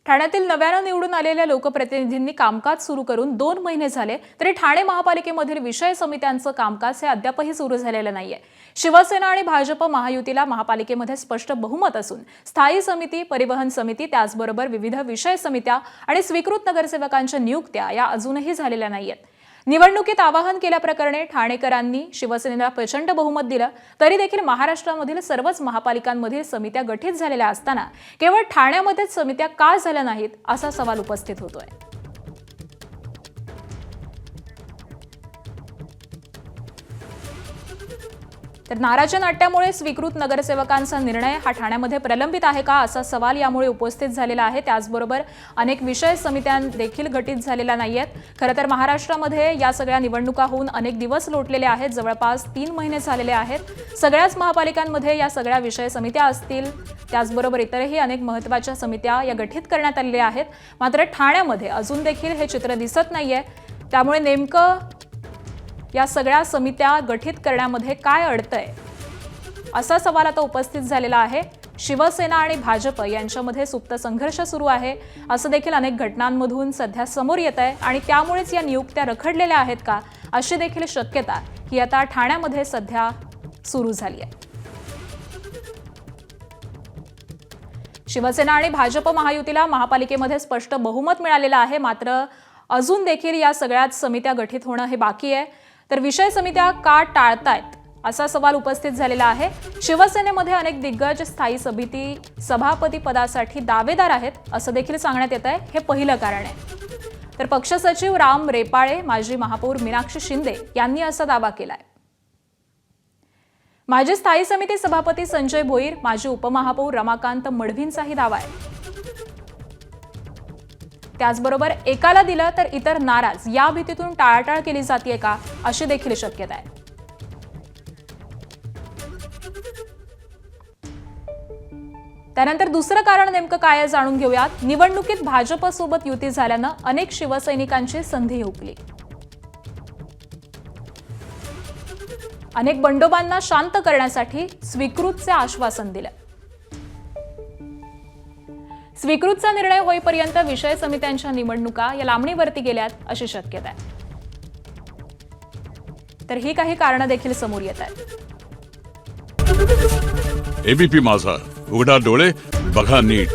ठाण्यातील नव्यानं निवडून आलेल्या लोकप्रतिनिधींनी कामकाज सुरू करून 2 महिने झाले तरी ठाणे महापालिकेमधील विषय समित्यांचं कामकाज हे अद्यापही सुरू झालेलं नाहीये। शिवसेना आणि भाजप महायुतीला महापालिकेमध्ये स्पष्ट बहुमत असून स्थायी समिती, परिवहन समिती, त्याचबरोबर विविध विषय समित्या आणि स्वीकृत नगरसेवकांच्या नियुक्त्या या अजूनही झालेल्या नाहीयेत। निवडणुकीत आवाहन केल्याप्रकरणे ठाणेकरांनी शिवसेनेला प्रचंड बहुमत दिलं तरी देखील महाराष्ट्रामधील सर्वच महापालिकांमधील समित्या गठीत झालेल्या असताना केवळ ठाण्यामध्येच समित्या का झाल्या नाहीत असा सवाल उपस्थित होतोय। तर नाराजी नाट्यामुळे स्वीकृत नगरसेवकांचा निर्णय हा ठाण्यामध्ये प्रलंबित आहे का असा सवाल यामुळे उपस्थित झालेला आहे। त्याचबरोबर अनेक विषय समित्या देखील गठीत झालेल्या नाहीयेत। खरं तर महाराष्ट्रामध्ये या सगळ्या निवडणुका होऊन अनेक दिवस लोटलेले आहेत, जवळपास 3 महिने झालेले आहेत। सगळ्याच महापालिकांमध्ये या सगळ्या विषय समित्या असतील, त्याचबरोबर इतरही अनेक महत्त्वाच्या समित्या या गठीत करण्यात आलेल्या आहेत। मात्र ठाण्यामध्ये अजून देखील हे चित्र दिसत नाहीये। त्यामुळे नेमकं या सगळ्या समित्या गठीत करण्यामध्ये काय अडतंय असा सवाल आता उपस्थित झालेला आहे। शिवसेना आणि भाजप यांच्यामध्ये सुप्त संघर्ष सुरू आहे असं देखील अनेक घटनांमधून सध्या समोर येत आहे आणि त्यामुळेच या नियुक्त्या रखडलेल्या आहेत का अशी देखील शक्यता ही आता ठाण्यामध्ये सध्या सुरू झाली आहे। शिवसेना आणि भाजप महायुतीला महापालिकेमध्ये स्पष्ट बहुमत मिळालेलं आहे, मात्र अजून देखील या सगळ्याच समित्या गठीत होणं हे बाकी आहे। तर विषय समित्या का टाळतायत असा सवाल उपस्थित झालेला आहे। शिवसेनेमध्ये अनेक दिग्गज स्थायी समिती सभापती पदासाठी दावेदार आहेत असं देखील सांगण्यात येत आहे। हे पहिलं कारण आहे। तर पक्ष सचिव राम रेपाळे, माजी महापौर मीनाक्षी शिंदे यांनी असा दावा केलाय। माजी स्थायी समिती सभापती संजय भोईर, माजी उपमहापौर रमाकांत मडवींचाही दावा आहे। त्याचबरोबर एकाला दिलं तर इतर नाराज या भीतीतून टाळाटाळ केली जाते का अशी देखील शक्यता आहे। त्यानंतर दुसरं कारण नेमकं काय जाणून घेऊयात। निवडणुकीत भाजपसोबत युती झाल्यानं अनेक शिवसैनिकांची संधी हुकली। अनेक बंडोबांना शांत करण्यासाठी स्वीकृतचे आश्वासन दिलं। स्वीकृतचा निर्णय होईपर्यंत विषय समित्यांच्या निवडणुका या लांबणीवरती गेल्यात अशी शक्यता आहे। तर ही काही कारणं देखील समोर येत आहेत। एबीपी माझा, उघडा डोळे बघा नीट।